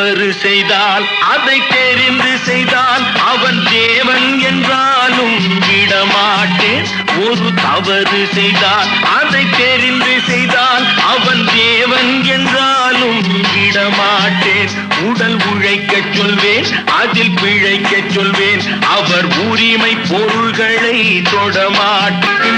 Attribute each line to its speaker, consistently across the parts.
Speaker 1: தவறு செய்தால் அதை தெரிந்து செய்தால் அவன் தேவன் என்றாலும் விடமாட்டேன். ஒரு தவறு செய்தால் அதை தெரிந்து செய்தால் அவன் தேவன் என்றாலும் விடமாட்டேன். உடல் உழைக்கச் சொல்வேன், அதில் பிழைக்கச் சொல்வேன், அவர் உரிமை பொருள்களை தொடமாட்டேன்.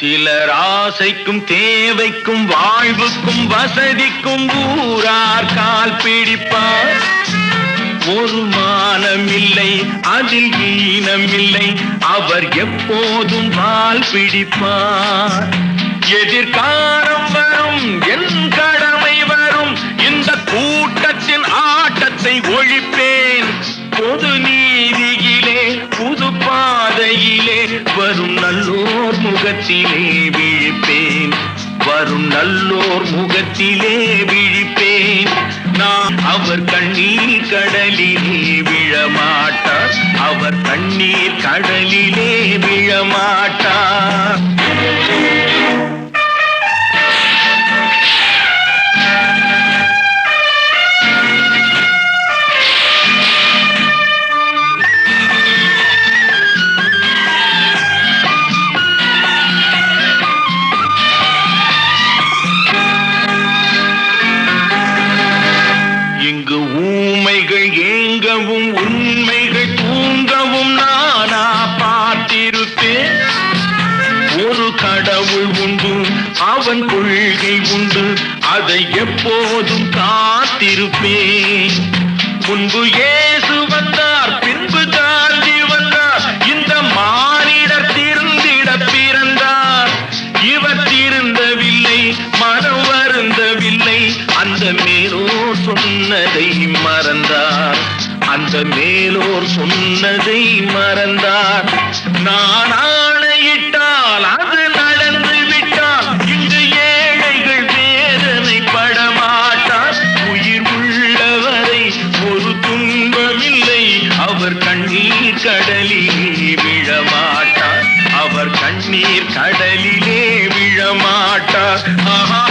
Speaker 1: சிலர் ஆசைக்கும் தேவைக்கும் வாழ்வுக்கும் வசதிக்கும் ஊரார் கால் பிடிப்பார். ஒரு மானமில்லை, அதில் ஈனமில்லை, அவர் எப்போதும் வால் பிடிப்பார். எதிர்காலம் வரும், என் கடமை வரும், இந்த கூட்டத்தின் ஆட்டத்தை ஒழிப்பேன். பொது நீதியிலே புது பாதையிலே வரும் நல்லோர் முகத்திலே விழிப்பேன். வரும் நல்லோர் முகத்திலே விழிப்பேன். நான் அவர் கண்ணீர் கடலிலே விழமாட்டார். அவர் கண்ணீர் கடலிலே விழமாட்டார். இங்கு ஊமைகள் ஏங்கவும் உண்மைகள் தூங்கவும் நானா பார்த்திருப்பேன். ஒரு கடவுள் உண்டு, அவன் கொள்கை உண்டு, அதை எப்போதும் காத்திருப்பேன். முன்பு இயேசு வந்தார், பின்பு காந்தி வந்தார், இந்த மானிடர் திருந்திட பிறந்தார். இவர் திருந்தவில்லை, மனம் வருந்தவில்லை, அந்த மேலோர் சொன்னதை மறந்தார். அந்த மேலோர் சொன்னதை மறந்தார். நான் ஆணையிட்டால் அது நடந்து விட்டால் இங்கு ஏழைகள் வேதனை படமாட்டார். உயிர் உள்ளவரை ஒரு துன்பமில்லை, அவர் கண்ணீர் கடலிலே விழமாட்டார். அவர் கண்ணீர் கடலிலே விழமாட்டார். ஆஹா.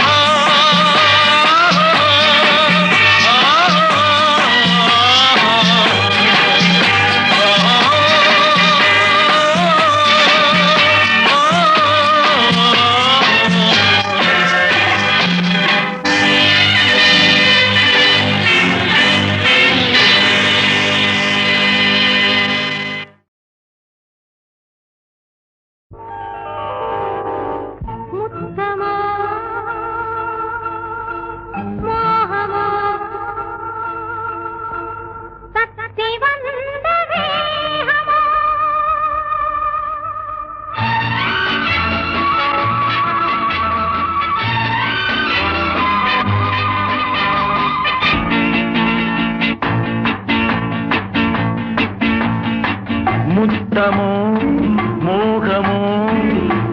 Speaker 1: முத்தமோ மோகமோ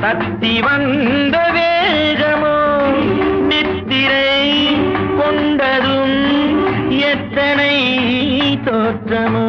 Speaker 1: தத்தி வந்த வேகமோ நித்திரை கொண்டதும் எத்தனை தோற்றமோ.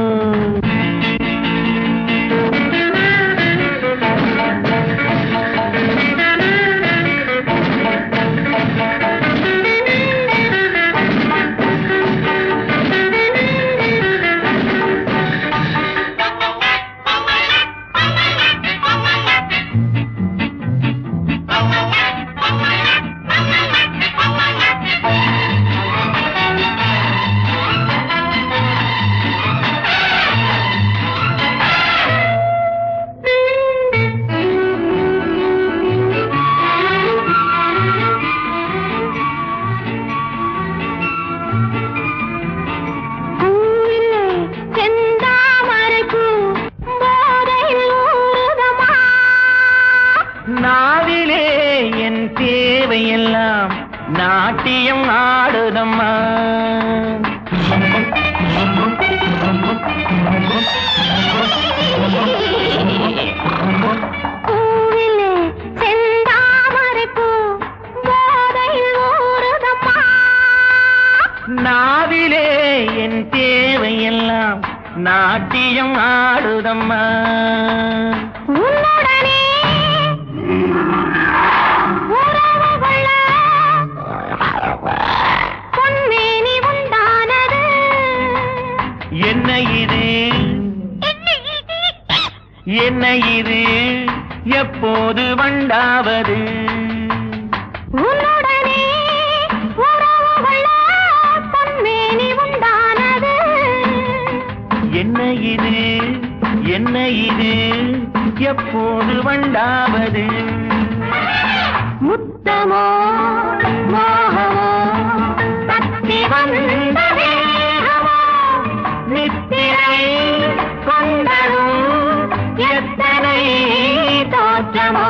Speaker 1: தேவையெல்லாம் நாட்டியம் ஆடுதம்மா.
Speaker 2: பூவிலே செந்தாமரை பூ போதையில் ஊறுதம்மா.
Speaker 1: நாவிலே என் தேவையெல்லாம் நாட்டியம் ஆடுதம்மா.
Speaker 2: உன்னுடனே உறவு கொள்ள பொன்மேனி உண்டானது.
Speaker 1: என்ன இது என்ன இது எப்போது வண்டாவது?
Speaker 2: உன்னுடனே உறவு கொள்ள பொன்மேனி உண்டானது.
Speaker 1: என்ன இது என்ன இது எப்போது வண்டாவது?
Speaker 2: முத்தமோ மோகமோ தத்தி வந்த வேகமோ
Speaker 1: நித்திரை கொண்டதும் எத்தனை தோற்றமோ?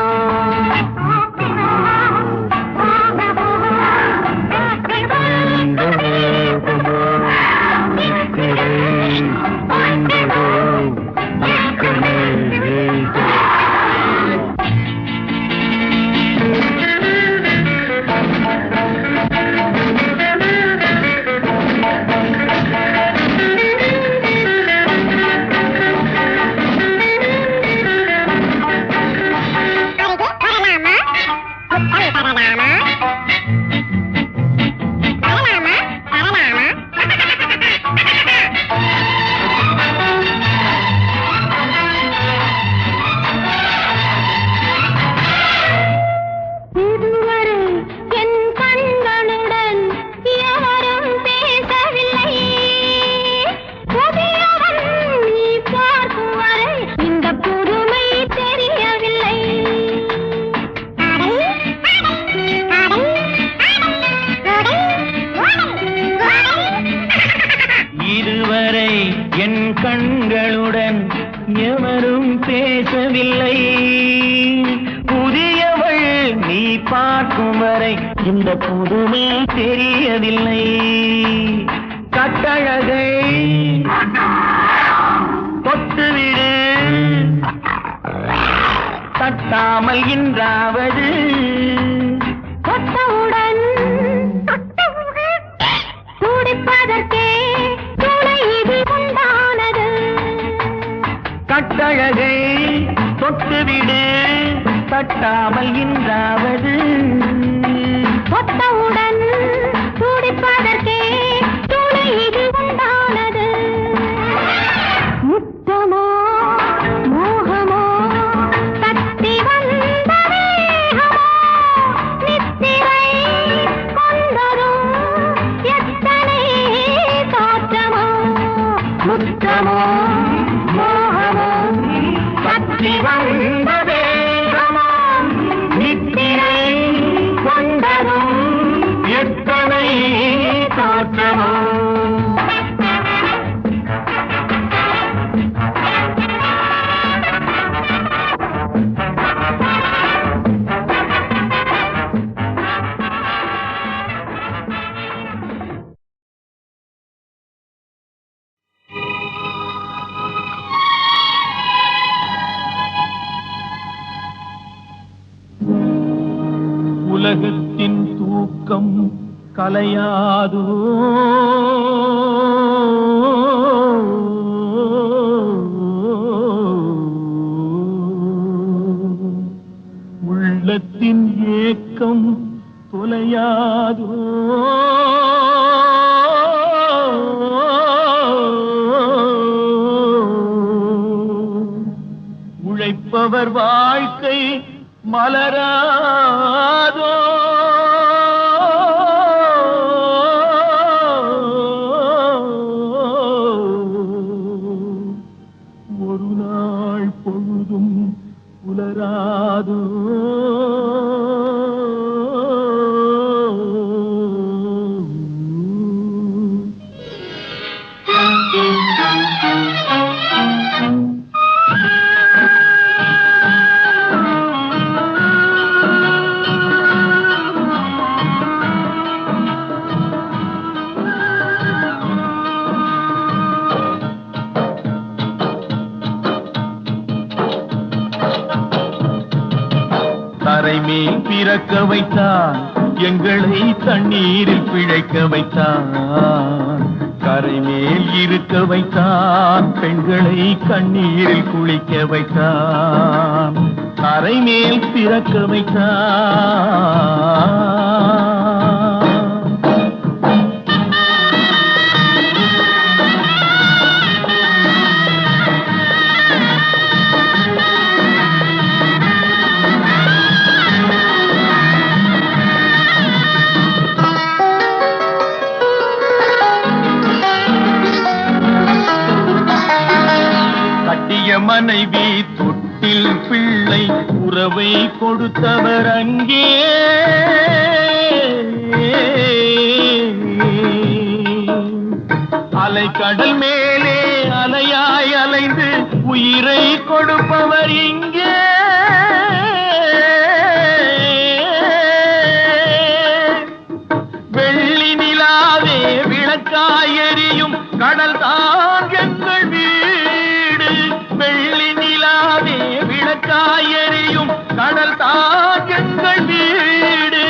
Speaker 1: கண்களுடன் எவரும் பேசவில்லை. புதியவள் நீ பார்க்கும் வரை இந்த புதுமை தெரியவில்லை. கட்டழகை தொட்டுவிடு தட்டாமல் இன்றாவது.
Speaker 2: தொட்டவுடன் துடிப்பதற்கே துணை இது உண்டானது.
Speaker 1: கட்டழகை தொட்டுவிடு தட்டாமல் இன்றாவது.
Speaker 2: தொட்டவுடன் துடிப்பதற்கே துணை இது உண்டானது. முத்தமோ மோகமோ தத்தி வந்த வேகமோ நித்திரை கொண்டதும் எத்தனை தோற்றமோ. முத்தமோ மோகமோ தத்தி வந்த வேகமோ நித்திரை கொண்டதும்
Speaker 1: எத்தனை தோற்றமோ. உலகத்தின் தூக்கம் கலையாதோ உள்ளத்தின் ஏக்கம் தொலையாதோ. உழைப்பவர் வாழ்க்கை மலராதோ. ஒரு நாள் பொழுதும் புலராதோ. மேல் பிறக்க வைத்தான், எங்களை தண்ணீரில் பிழைக்க வைத்தான். கரை மேல் இருக்க வைத்தான், பெண்களை கண்ணீரில் குளிக்க வைத்தான். கரை மேல் பிறக்க வைத்தான். மனைவி தொட்டில் பிள்ளை உறவை கொடுத்தவர் அங்கே. அலைக்கடல் மேலே அலையாய் அலைந்து உயிரை கொடுப்பவர் இங்கே. வெள்ளி நிலாவே விளக்காய் எரியும் கடல் தான் எங்கள் வீடு. வெள்ளி நிலாவே விளக்காய் எரியும் கடல் தான் எங்கள் வீடு.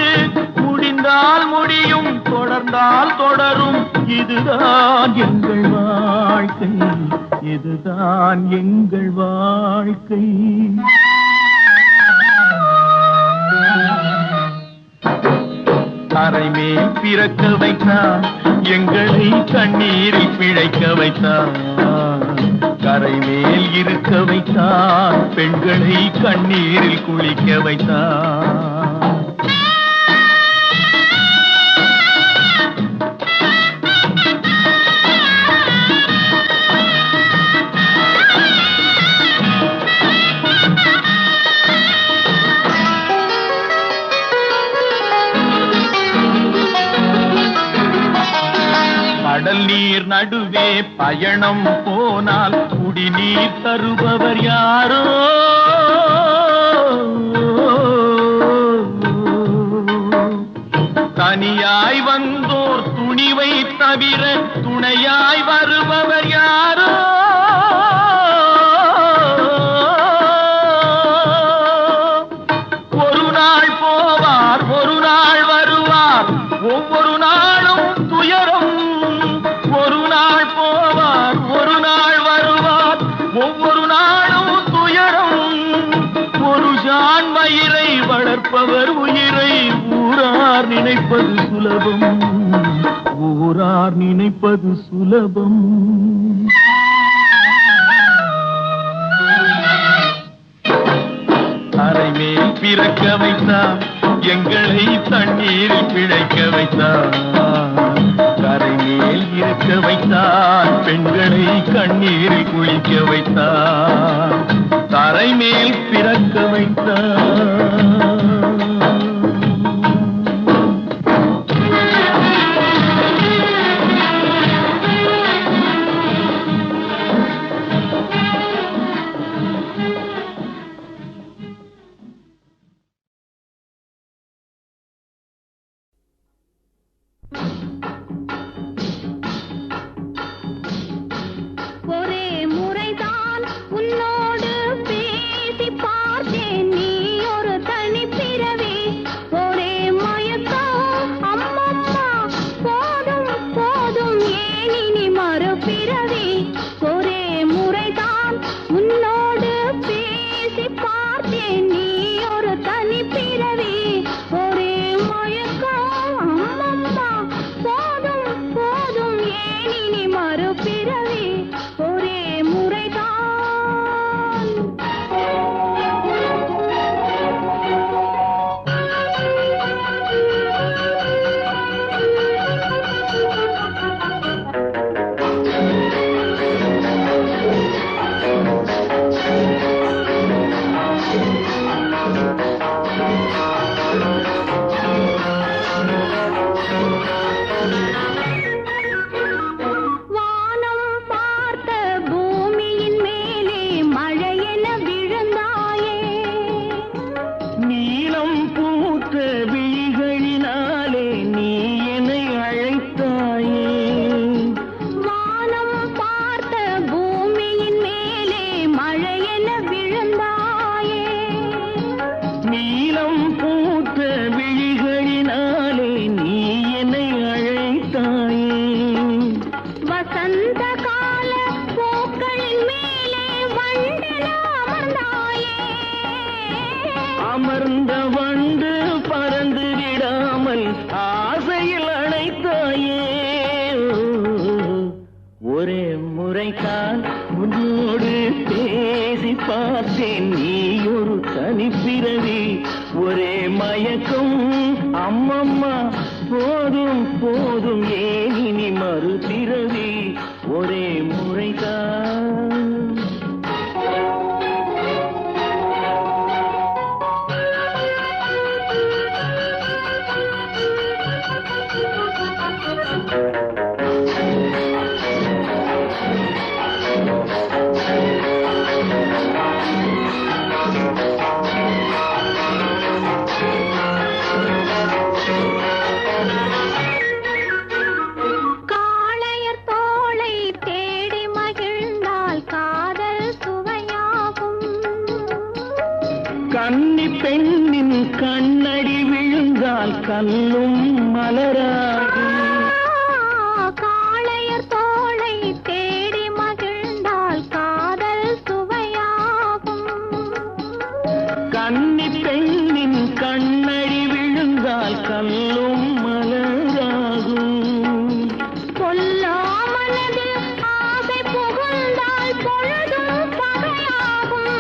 Speaker 1: முடிந்தால் முடியும், தொடர்ந்தால் தொடரும், இதுதான் எங்கள் வாழ்க்கை, இதுதான் எங்கள் வாழ்க்கை. கரை மேல் பிறக்க வைத்தான், எங்களை கண்ணீரில் பிழைக்க வைத்தான். கரை மேல் இருக்க வைத்தான், பெண்களை கண்ணீரில் குளிக்க வைத்தான். கடல் நீர் நடுவே பயணம் போனால் குடிநீர் தருபவர் யாரோ. தனியாய் வந்தோர் துணிவை தவிர துணையாய் வருபவர் யாரோ. ஒரு நாள் போவார், ஒரு நாள் வருவார், ஒவ்வொரு நாளும் துயரம். ஒரு நாள் போவார், ஒரு நாள் வருவார், ஒவ்வொரு நாளும் துயரம். ஒரு ஜான் வயிறை வளர்ப்பவர் உயிரை ஊரார் நினைப்பது சுலபம், ஊரார் நினைப்பது சுலபம். அரை மேல் பிறக்க வைத்தான், எங்களை தண்ணீரில் பிழைக்க வைத்தான். கரை மேல் இருக்க வைத்தான், பெண்களை கண்ணீரில் குளிக்க வைத்தான். தரை மேல் பிறக்க வைத்தான்.
Speaker 2: ஒரே முறைதான் உன்னோடு பேசி பார்த்தேன், நீ ஒரு தனி
Speaker 1: அம்மம்மா போதும் போதும் ஏன் இனி மறுபிறவி ஒரே முறைதான்.
Speaker 2: காளையர் தோளை தேடி மகிழ்ந்தால் காதல் சுவையாகும்.
Speaker 1: கன்னி பெண்ணின் கண்ணடி விழுந்தால் கல்லும் மலராகும்.
Speaker 2: காளையர் தோளை தேடி மகிழ்ந்தால் காதல் சுவையாகும்.
Speaker 1: கன்னி பெண்ணின் கண்ணடி விழுந்தால் கல்லும் மலராகும்.
Speaker 2: கொல்லாமலதில் ஆசை புகுந்தால் பொழுதும் பகையாகும்.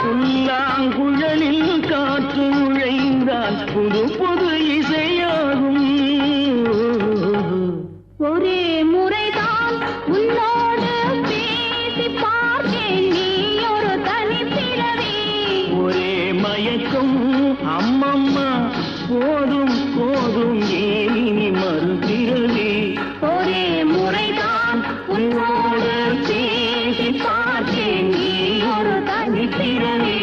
Speaker 1: புல்லாங்குழலில் காற்று நுழைந்தால் புது புது இசையாகும்.
Speaker 2: ஒரே முறைதான் உன்னோடு பேசி பார்த்தேன், நீ ஒரு தனிப்பிறவி.
Speaker 1: ஒரே மயக்கம் அம்மம்மா போதும் போதும் ஏன் இனி மறுபிறவி.
Speaker 2: ஒரே முறைதான் உன்னோடு பேசி பார்த்தேன், நீ ஒரு தனிப்பிறவி.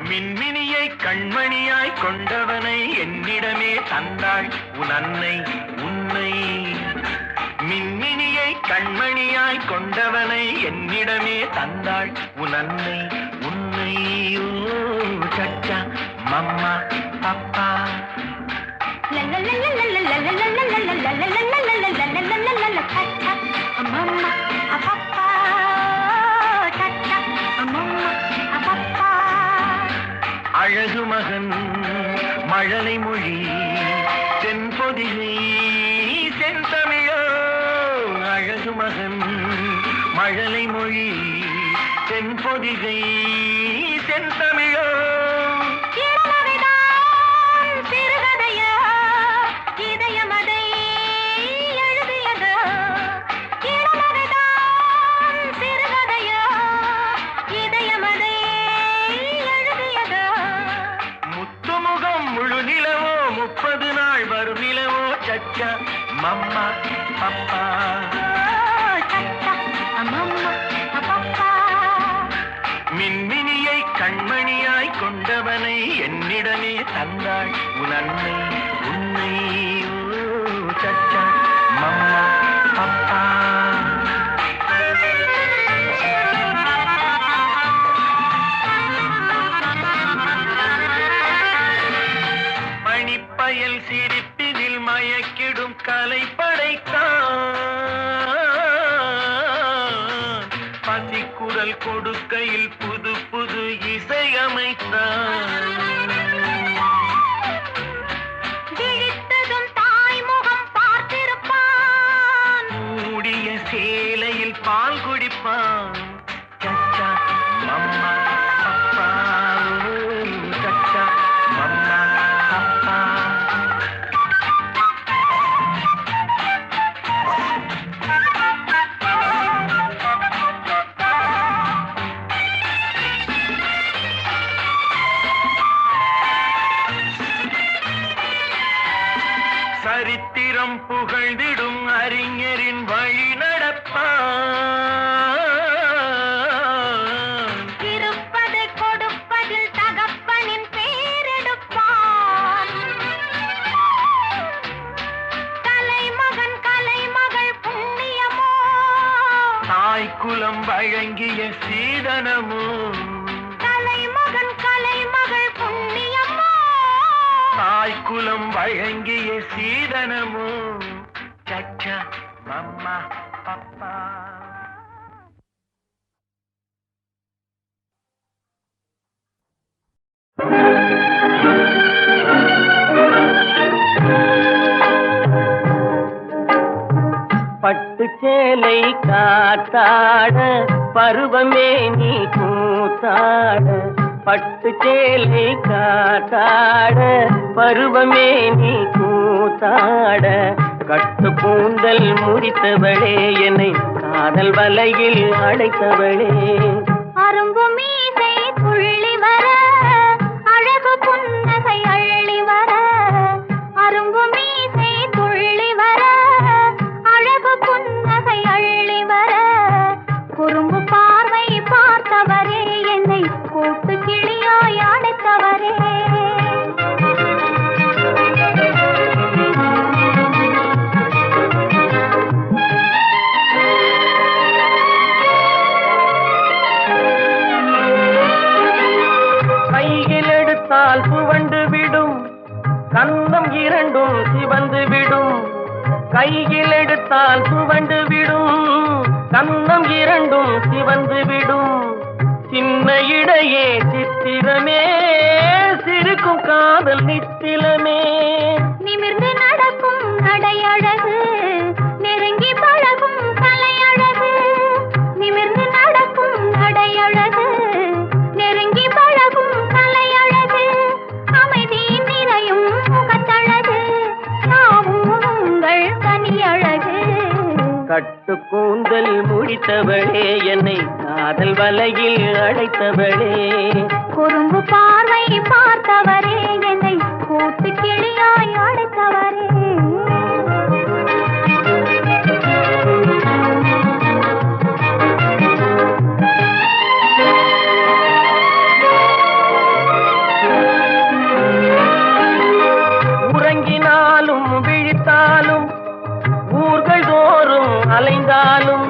Speaker 1: மின்மினியை கண்மணியாய் கொண்டவனை என்னிடமே தந்தாள் உன் அன்னை உன்னை. மின்மினியை கண்மணியாய் கொண்டவனை என்னிடமே தந்தாள் உன் அன்னை உன்னை. ஓ சச்சா மம்மா பப்பா.
Speaker 2: அம்மம்மா அப்பப்பா, சச்சா அம்மம்மா அப்பப்பா.
Speaker 1: அழகு மகன் மழலை மொழி தென்பொதிகை செந்தமிழோ. அழகு மகன் மழலை மொழி தென்பொதிகை செந்தமிழோ.
Speaker 2: இளமறைதான் சிறுகதையா, இதயமதை எழுதியது. இளமறைதான் சிறுகதையா, இதயமதை எழுதியது.
Speaker 1: முத்துமுகம் முழு நிலவோ 30 நாள் வரும் நிலவோ சச்சா மம்மா பப்பா.
Speaker 2: சச்சா அம்மம்மா அப்பப்பா.
Speaker 1: மின்மினியை கண்மணியாய் கொண்டவனை என்னிடமே தந்தாள் உன் அன்னை உன்னை. ஓ சச்சா மம்மா பப்பா. மணிப்பயல் சிரிப்பினில் மயக்கிடும் கலை படைத்தான். பசிக்குரல் கொடுக்கையில் புது புது இசையமைத்தான்.
Speaker 2: விழித்ததும் தாய்முகம் பார்த்திருப்பான்.
Speaker 1: மூடிய சேலையில் பால் குடிப்பான். சச்சா மம்மா பப்பா. ஓ சச்சா மம்மா பப்பா. சரித்திரம் புகழ்ந்திடும் அறிஞரின் வழி நடப்பான்.
Speaker 2: இருப்பதை கொடுப்பதில் தகப்பனின் பேரெடுப்பான். கலைமகன் கலைமகள் புண்ணியமோ,
Speaker 1: தாய்க்குலம் வழங்கிய சீதனமோ.
Speaker 2: கலைமகன் கலைமகள் புண்ணியமோ,
Speaker 1: தாய்க்குலம் வழங்கிய சீதனமோ. சச்சா மம்மா பப்பா.
Speaker 3: பட்டு சேலை காத்தாட பருவமே நீ கூத்தாட. பட்டு சேலை காத்தாட பருவமே நீ கூத்தாட. கட்டு கூந்தல் முடித்தவளே என்னை காதல் வலையில் அடைத்தவளே.
Speaker 2: அரும்பு மீசை துள்ளி வர அழகு புன்னகை அள்ளி வர. அரும்பு மீசை துள்ளி வர அழகு புன்னகை அள்ளி வர. குறும்பு பார்வை பார்த்தவரே என்னை கூட்டு கிளியாய் அடைத்தவரே.
Speaker 3: சுவண்டு விடும் கன்னம் இரண்டும் சிவந்து விடும். கையில் எடுத்தால் சுவண்டு விடும் கன்னம் இரண்டும் சிவந்து விடும். சின்ன இடையே சித்திரமே சிரிக்கும் காதல் நித்திலமே.
Speaker 2: நிமிர்ந்து நடக்கும் நடையழகு நெருங்கி பழகும் கலையழகு. நிமிர்ந்து நடக்கும் நடையழகு நெருங்கி பழகும் கலையழகு. அமைதி நிறையும் முகத்தழகு யாவும் உங்கள் தனியழகு.
Speaker 3: கட்டு கூந்தல் முடித்தவளே என்னை காதல் வலையில் அடைத்தவளே.
Speaker 2: குறும்பு பார்வை பார்த்தவரே என்னை கூட்டு கிளியாய் அடைத்தவரே.
Speaker 3: உறங்கினாலும் விழித்தாலும் ஊர்கள் தோறும் அலைந்தாலும்.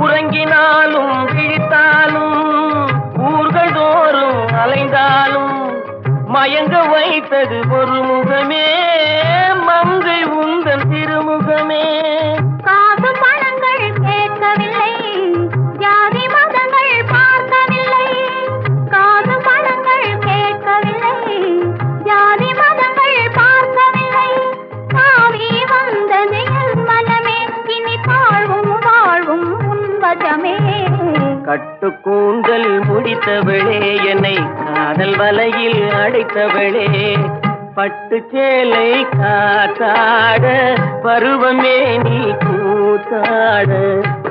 Speaker 3: உறங்கினாலும் விழித்தாலும் ஊர்கள் தோறும் அலைந்தாலும். மயங்க வைத்தது ஒரு முகமே மங்கை உந்தன் திருமுகமே.
Speaker 2: காசு பணங்கள் கேட்கவில்லை ஜாதி மதங்கள் பார்க்கவில்லை. காசு பணங்கள் கேட்கவில்லை ஜாதி மதங்கள் பார்க்கவில்லை. காவி வந்தது என் மனமே இனி தாழ்வும் வாழ்வும் உன்வசமே.
Speaker 3: கட்டு கூந்தல் முடித்தவளே என்னை காதல் வலையில் அடைத்தவளே. பட்டு சேலை காத்தாட பருவமே நீ கூத்தாட.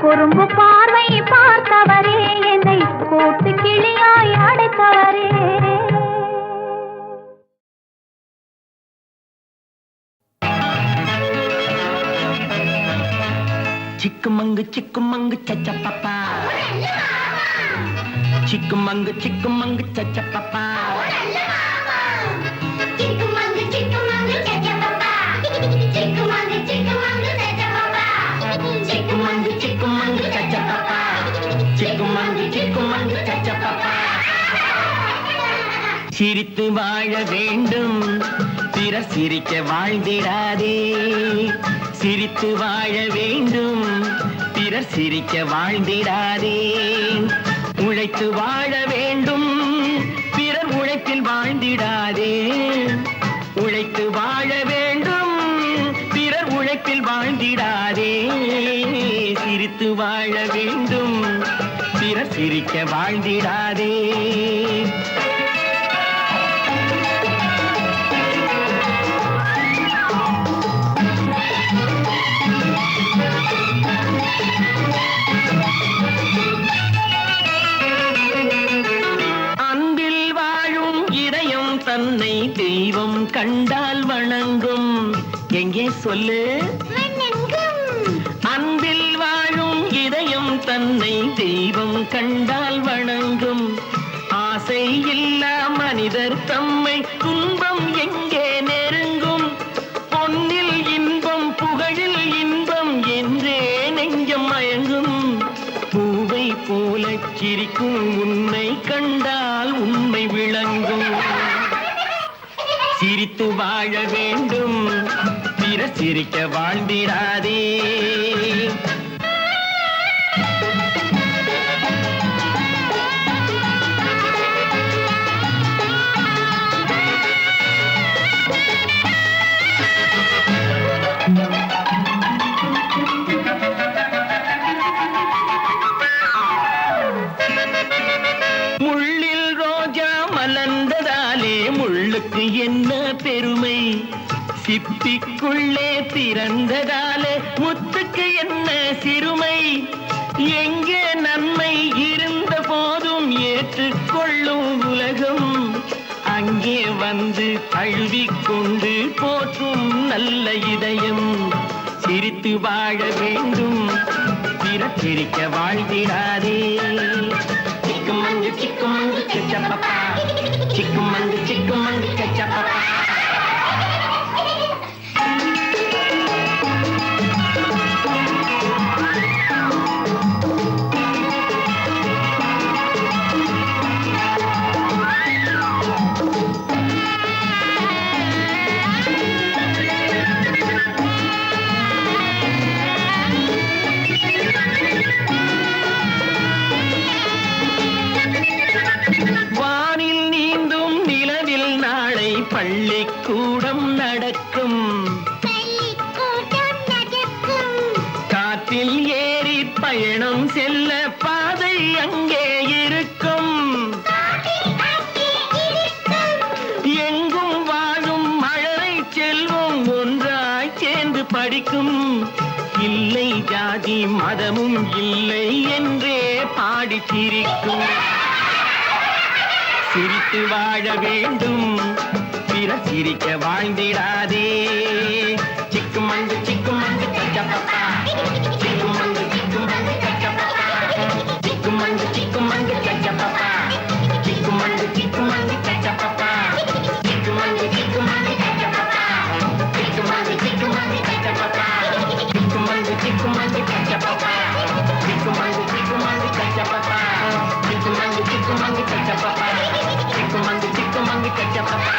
Speaker 2: குறும்பு பார்வை பார்த்தவரே என்னை கூட்டு கிளியாய் அடைத்தவரே.
Speaker 3: சிக்குமங்கு சிக்குமங்கு சச்ச பாப்பா. சிக்குமங்கு சிக்குமங்கு சச்ச பாப்பா.
Speaker 2: சிக்குமங்கு சிக்குமங்கு சச்ச பாப்பா. சிக்குமங்கு சிக்குமங்கு சச்ச பாப்பா.
Speaker 3: சிக்குமங்கு சிக்குமங்கு சச்ச பாப்பா. சிக்குமங்கு சிக்குமங்கு சச்ச பாப்பா. சிரித்து வாழ வேண்டும் பிறர் சிரிக்க வாழ்ந்திடாதே. சிரித்து வாழ வேண்டும் பிறர் சிரிக்க வாழ்ந்திடாதே. உழைத்து வாழ வேண்டும் பிறர் உழைப்பில் வாழ்ந்திடாதே. உழைத்து வாழ வேண்டும் பிறர் உழைப்பில் வாழ்ந்திடாதே. சிரித்து வாழ வேண்டும் பிறர் சிரிக்க வாழ்ந்திடாதே. தன்னை தெய்வம் கண்டால் வணங்கும். எங்கே சொல்லு? அன்பில் வாழும் இதயம் தன்னை தெய்வம் கண்டால் வணங்கும். ஆசை இல்லா மனிதர் தம்மை துன்பம் எங்கே நெருங்கும். பொன்னில் இன்பம் புகழில் இன்பம் என்றே நெஞ்சம் மயங்கும். பூவை போல சிரிக்கும் உன்னை கண்டால் உண்மை விளங்கும். சிரித்து வாழ வேண்டும் பிற சிரிக்க வாழ்ந்திடாதே. முள்ளில் ரோஜா மலர்ந்ததாலே முள்ளுக்கு என்ன பெருமை, சிப்பிக்குள்ளே பிறந்ததாலே முத்துக்கு என்ன சிறுமை. எங்கே நன்மை இருந்த போதும் ஏற்றுக்கொள்ளும் உலகம், அங்கே வந்து தழுவிக்கொண்டு போற்றும் நல்ல இதயம். சிரித்து வாழ வேண்டும், பிற சிரிக்க வாழ்ந்திடாதே. சிக்குமங்கு சிக்குமங்கு சச்சப்பப்பா, சிக்குமங்கு சிக்குமங்கு சச்சப்பப்பா. பள்ளிக்கூடம் நடக்கும், காற்றில் ஏறி பயணம் செல்ல பாதை அங்கே இருக்கும். எங்கும் வாழும் மழலை செல்வம் ஒன்றாய் சேர்ந்து படிக்கும். இல்லை ஜாதி மதமும் இல்லை என்றே பாடி சிரிக்கும். சிரித்து வாழ வேண்டும், பிற சிரிக்க வாழ்ந்திடாதே. சிக்குமங்கு சிக்குமங்கு சச்சப்பப்பா, சிக்குமங்கு சிக்குமங்கு சச்சப்பப்பா, சிக்குமங்கு சிக்குமங்கு சச்சப்பப்பா, சிக்குமங்கு சிக்குமங்கு சச்சப்பப்பா, சிக்குமங்கு சிக்குமங்கு சச்சப்பப்பா, சிக்குமங்கு சிக்குமங்கு சச்சப்பப்பா, சிக்குமங்கு சிக்குமங்கு சச்சப்பப்பா, சிக்குமங்கு சிக்குமங்கு சச்சப்பப்பா, சிக்குமங்கு சிக்குமங்கு சச்சப்பப்பா, சிக்குமங்கு சிக்குமங்கு சச்சப்பப்பா.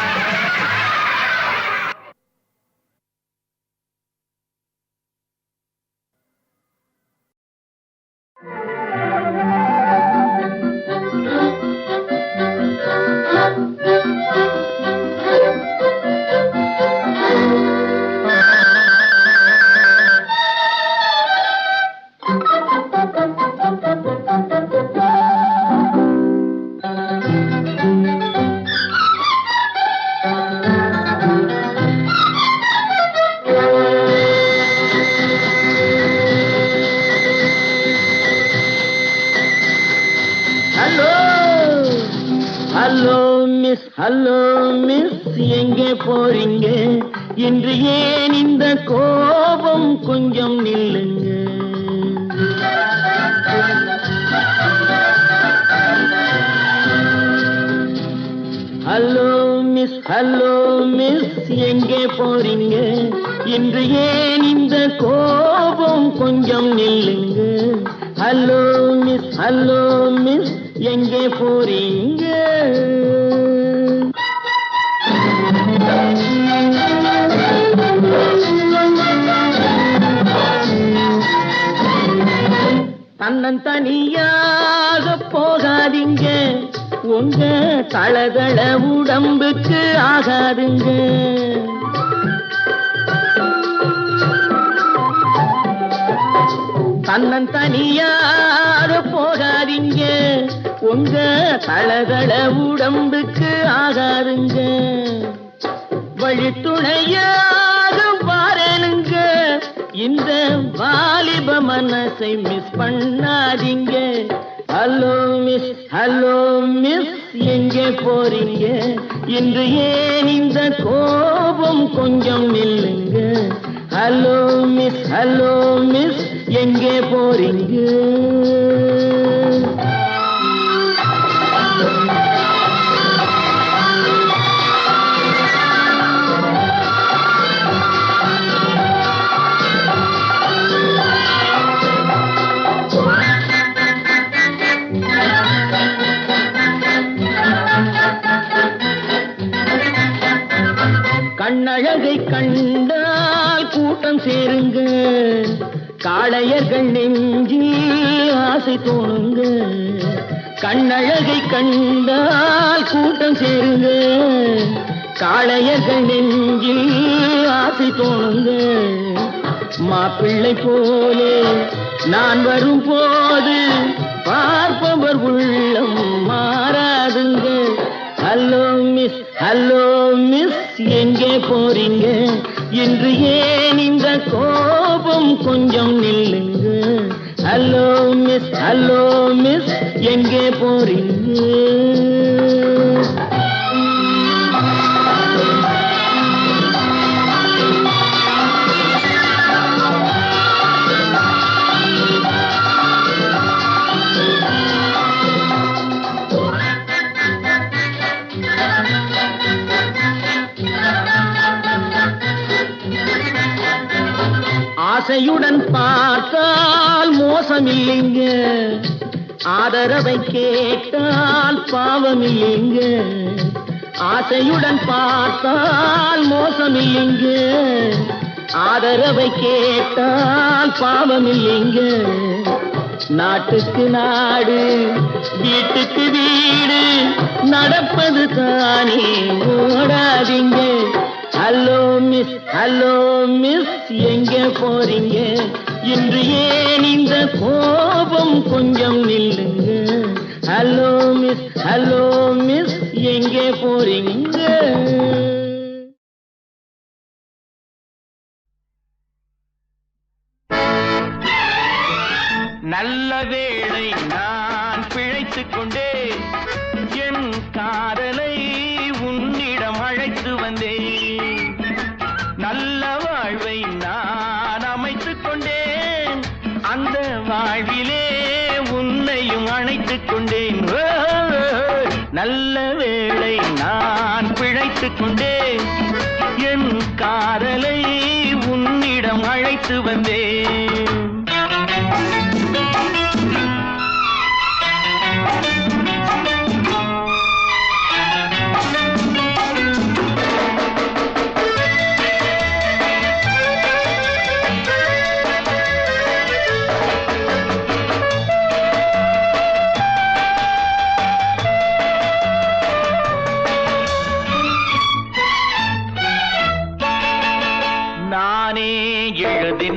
Speaker 3: ஹலோ மிஸ், எங்கே போறீங்க? இன்று ஏன் இந்த கோபம்? கொஞ்சம் நில்லுங்க. ஹலோ மிஸ், எங்கே போறீங்க? இன்று ஏன் இந்த கோபம்? கொஞ்சம் நில்லுங்க. ஹலோ மிஸ், எங்கே போறீங்க? தன்னந்தனியாக போகாதீங்க, உங்க தளதள உடம்புக்கு ஆகாதுங்க. தன்னந்தனியாக போகாதீங்க, உங்க தளதள உடம்புக்கு ஆகாதுங்க. வழித்துணையாக வாரனுங்க, இந்த வாலிப மனசை மிஸ் பண்ணாதீங்க. ஹலோ மிஸ், எங்கே போறீங்க? இன்று ஏன் இந்த கோபம்? கொஞ்சம் நில்லுங்க. ஹலோ மிஸ், எங்கே போறீங்க? கண்ணழகை கண்டால் சேருங்க காளையர்கள் நெஞ்சில் ஆசை தோணுங்க கண்ணழகை கண்டால் கூட்டம் சேருங்க காளையர்கள் நெஞ்சில் ஆசை தோணுங்க மாப்பிள்ளை போலே நான் வரும் போது பார்ப்பவர் உள்ளம் மாறாதுங்க ஹலோ மிஸ் எங்கே போறீங்க இன்று ஏன் இந்த கோபம் கொஞ்சம் நில்லுங்க ஹலோ மிஸ் எங்கே போறீங்க ஆசையுடன் பார்த்தால் மோசமில்லைங்க ஆதரவை கேட்டால் பாவமில்லைங்க ஆசையுடன் பார்த்தால் மோசமில்லைங்க ஆதரவை கேட்டால் பாவமில்லைங்க நாட்டுக்கு நாடு வீட்டுக்கு வீடு நடப்பது தானே ஓடாதீங்க ஹலோ மிஸ் எங்கே போறீங்க இன்று ஏன் இந்த கோபம் கொஞ்சம் நில்லுங்க ஹலோ மிஸ் எங்கே போறீங்க
Speaker 1: நல்ல வேளை நான் பிழைத்துக் கொண்டே என் காதலை உன்னிடம் அழைத்து வந்தேன் நல்ல வாழ்வை நான் அமைத்துக் கொண்டேன் அந்த வாழ்விலே உன்னையும் அணைத்துக் கொண்டேன் நல்ல வேளை நான் பிழைத்துக் கொண்டேன் என் காதலை உன்னிடம் அழைத்து வந்தேன்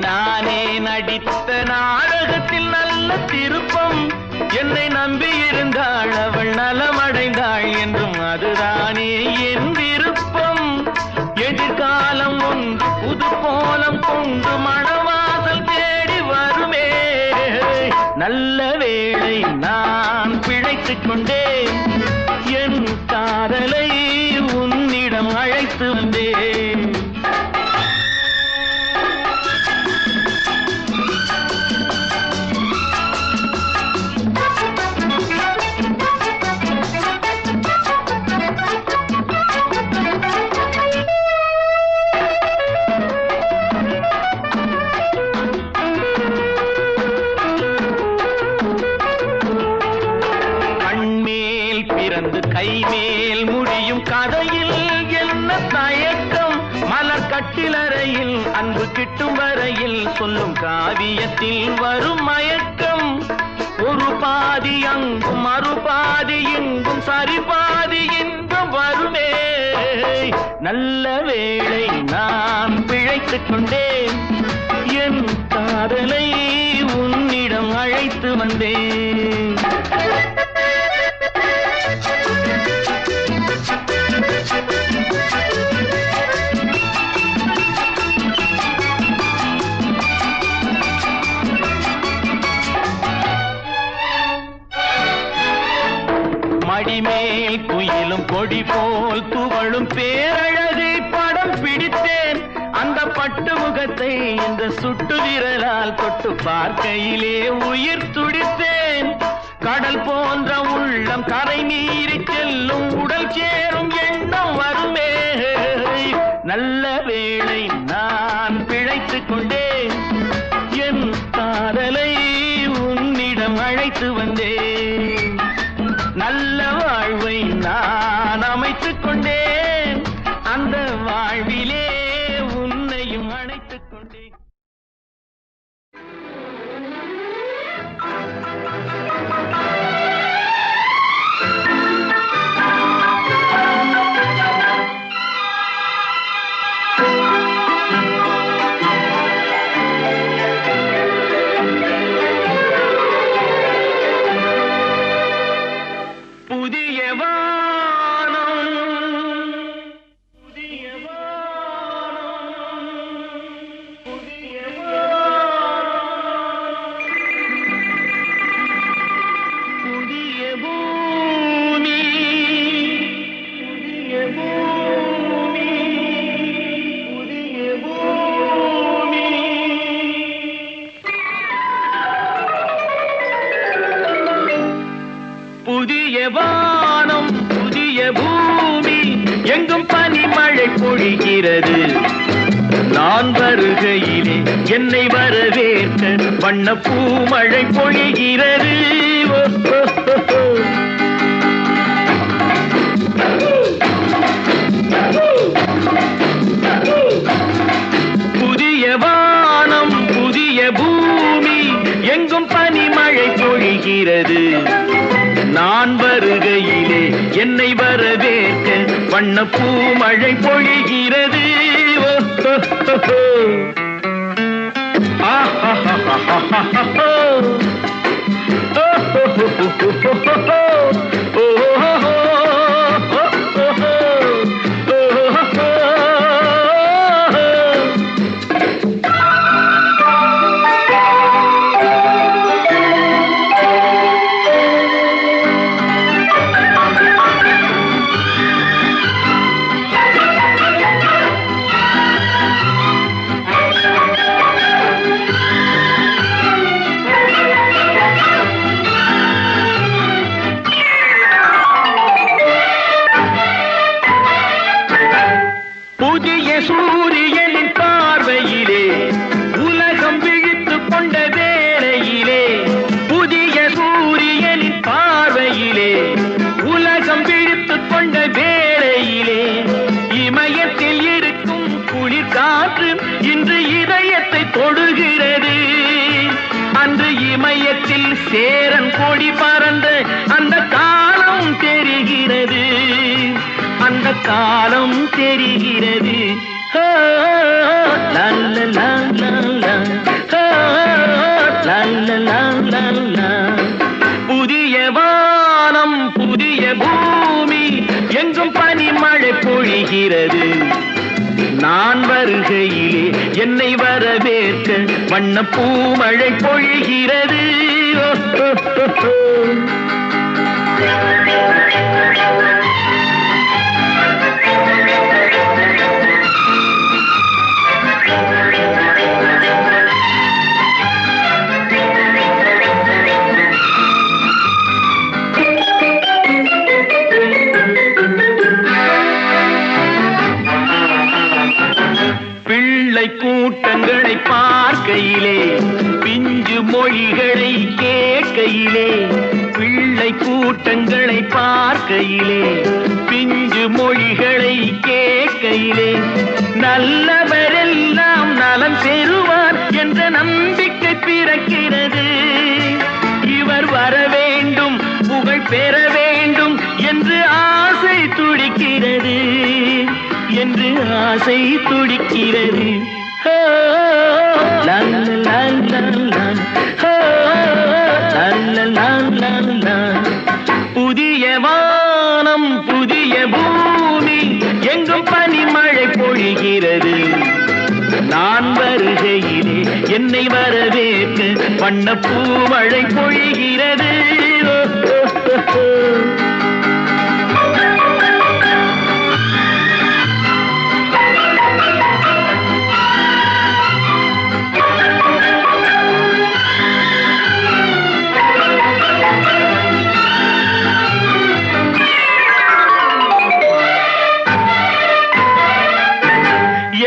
Speaker 1: நானே நடித்த நாடகத்தில் நல்ல திருப்பம் என்னை நம்பியிருந்தாள் அவள் நலமடைந்தாள் என்றும் அதுதானே என் விருப்பம் எதிர்காலம் ஒன்று புது கோலம் கொண்டு மணவாசல் தேடி வருமே நல்ல வேளை நான் பிழைத்துக் கொண்டேன் என் காதலை உன்னிடம் அழைத்து வந்தேன் கைமேல் முடியும் கதையில் என்ன தயக்கம் மலர் கட்டிலறையில் அன்பு கிட்டும் வரையில் சொல்லும் காவியத்தில் வரும் மயக்கம் ஒரு பாதி அங்கும் மறுபாதி இங்கும் சரிபாதி இன்பம் வருமே நல்ல வேளை நான் பிழைத்துக் கொண்டேன் என் காதலை உன்னிடம் அழைத்து வந்தேன் மடிமேல் குயிலும் கொடி போல் துவளும் பேரழகை படம் பிடித்தேன் அந்த பட்டு முகத்தை இந்த சுட்டு விரலால் தொட்டு பார்க்கையிலே உயிர் துடித்தேன் கடல் போன்ற உள்ளம் கரை மீறி செல்லும் உடல் சேரும் எண்ணம் வருமே நல்ல வேளை நான் பிழைத்துக் கொண்டேன் என் காதலை உன்னிடம் அழைத்து வந்தேன் நல்ல வாழ்வை நான் அமைத்துக் கொண்டேன் அந்த வாழ்விலே உன்னையும் அணைத்துக் கொண்டேன் பொழிகிறது. நான் வருகையிலே என்னை வரவேற்க வண்ண பூமழை பொழிகிறது. புதிய வானம் புதிய பூமி எங்கும் பனிமழை பொழிகிறது. நான் வருகையிலே என்னை வரவேற்க வண்ண பூமழை பொழிகிறது. புதிய சூரியனின் பார்வையிலே உலகம் விழித்துக் கொண்ட வேளையிலே, புதிய சூரியனின் பார்வையிலே உலகம் விழித்துக் கொண்ட வேளையிலே, இமயத்தில் இருக்கும் குளிர் காற்று இன்று இதயத்தை தொடுகிறது. அன்று இமயத்தில் சேரன் கொடி பறந்த அந்த காலம் தெரிகிறது. அந்த காலம் தெரிகிறது. புதிய வானம் புதிய பூமி எங்கும் பனிமழை பொழிகிறது. நான் வருகையிலே என்னை வரவேற்க வண்ண பூமழை பொழிகிறது. பிள்ளை கூட்டங்களை பார்க்கையிலே பிஞ்சு மொழிகளை கேட்கையிலே, பிள்ளை கூட்டங்களை பார்க்கையிலே பிஞ்சு மொழிகளை கேட்கையிலே, நல்லவரெல்லாம் நலம் பெறுவார் என்ற நம்பிக்கை பிறக்கிறது. இவர் வர வேண்டும் புகழ் பெற வேண்டும் என்று ஆசை துடிக்கிறது. என்று ஆசை துடிக்கிறது. புதிய வானம் புதிய பூமி எங்கும் பனிமழை பொழிகிறது. நான் வருகையிலே என்னை வரவேற்க வண்ண பூமழை பொழிகிறது.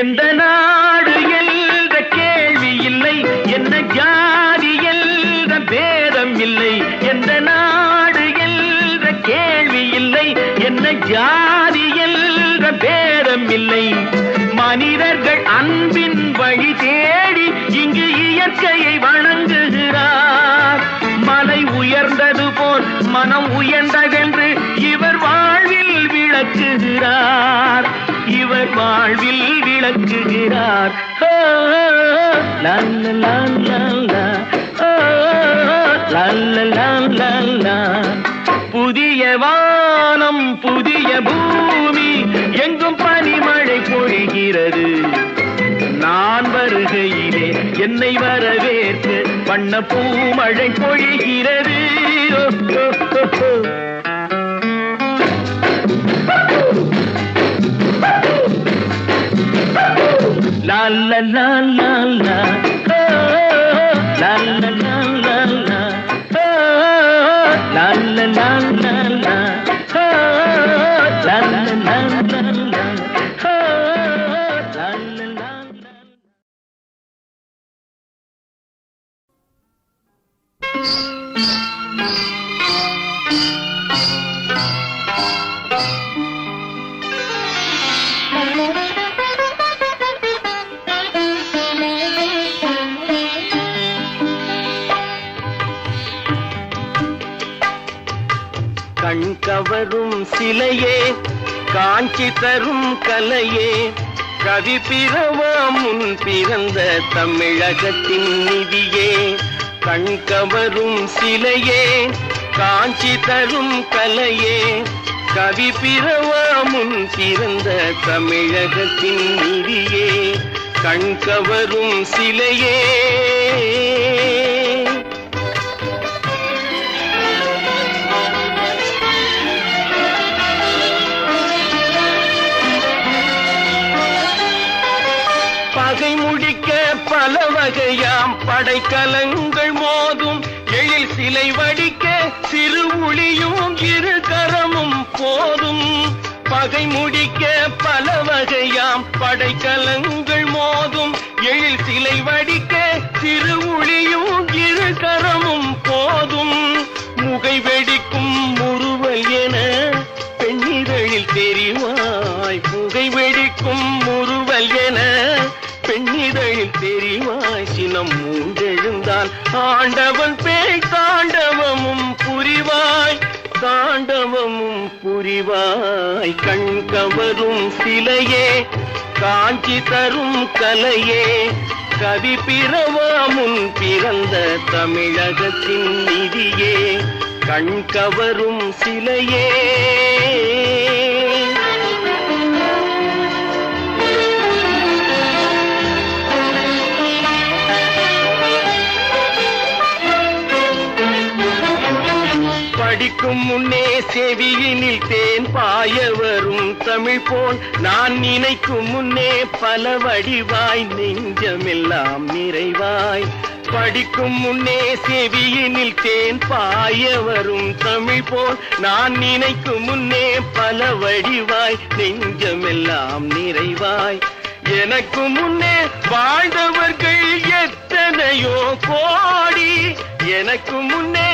Speaker 1: எந்த நாடு என்ற கேள்வி இல்லை, என்ன ஜாதி என்ற பேதம் இல்லை. எந்த நாடு என்ற கேள்வி இல்லை, என்ன ஜாதி என்ற பேதம் இல்லை. மனிதர்கள் அன்பின் வழி தேடி இங்கு இயற்கையை வணங்குகிறார். மலை உயர்ந்தது போல் மனம் உயர்ந்ததென்று இவர் வாழ்வில் விளக்குகிறார். இவர் வாழ்வில் விளக்குகிறார். புதிய வானம் புதிய பூமி எங்கும் பனிமழை பொழிகிறது. நான் வருகையிலே என்னை வரவேற்று வண்ண பூமழை பொழிகிறது. La la la la la, la la la la la, la la la la la, la la la la la.
Speaker 3: கண் கவரும் சிலையே, காஞ்சி தரும் கலையே, கவி பிறவா முன் பிறந்த தமிழகத்தின் நிதியே. கண் கவரும் சிலையே, காஞ்சி தரும் கலையே, கவி பிறவா முன் பிறந்த தமிழகத்தின் நிதியே. கண் கவரும் சிலையே. பகை முடிக்க பல வகையாம் படைக்கலங்கள் மோதும், எழில் சிலை வடிக்க சிறு ஒளியும் இரு கரமும் போதும். பகை முடிக்க பல வகையாம் படைக்கலங்கள் மோதும், எழில் சிலை வடிக்க சிறு ஒளியும் இரு கரமும் போதும். முகை வெடிக்கும் முறுவல் என பெண்ணிதழில் தெரிவாய், முகை வெடிக்கும் முறுவல் என பெண்ணிதழில் தெரிவாய். சினம் மூண்டெழுந்தால் ஆண்டவன் பேய் தாண்டவமும் புரிவாய், தாண்டவமும் புரிவாய். கண் கவரும் சிலையே, காஞ்சி தரும் கலையே, கவி பிறவா முன் பிறந்த தமிழகத்தின் நிதியே. கண் கவரும் சிலையே. படிக்கும் முன்னே செவியினில் தேன் பாய வரும் தமிழ் போல், நான் நினைக்கும் முன்னே பல வடிவாய் நெஞ்சமெல்லாம் நிறைவாய். படிக்கும் முன்னே செவியினில் தேன் பாய வரும் தமிழ் போல், நான் நினைக்கும் முன்னே பல வடிவாய் நெஞ்சமெல்லாம் நிறைவாய். எனக்கு முன்னே வாழ்ந்தவர்கள் எத்தனையோ கோடி, எனக்கு முன்னே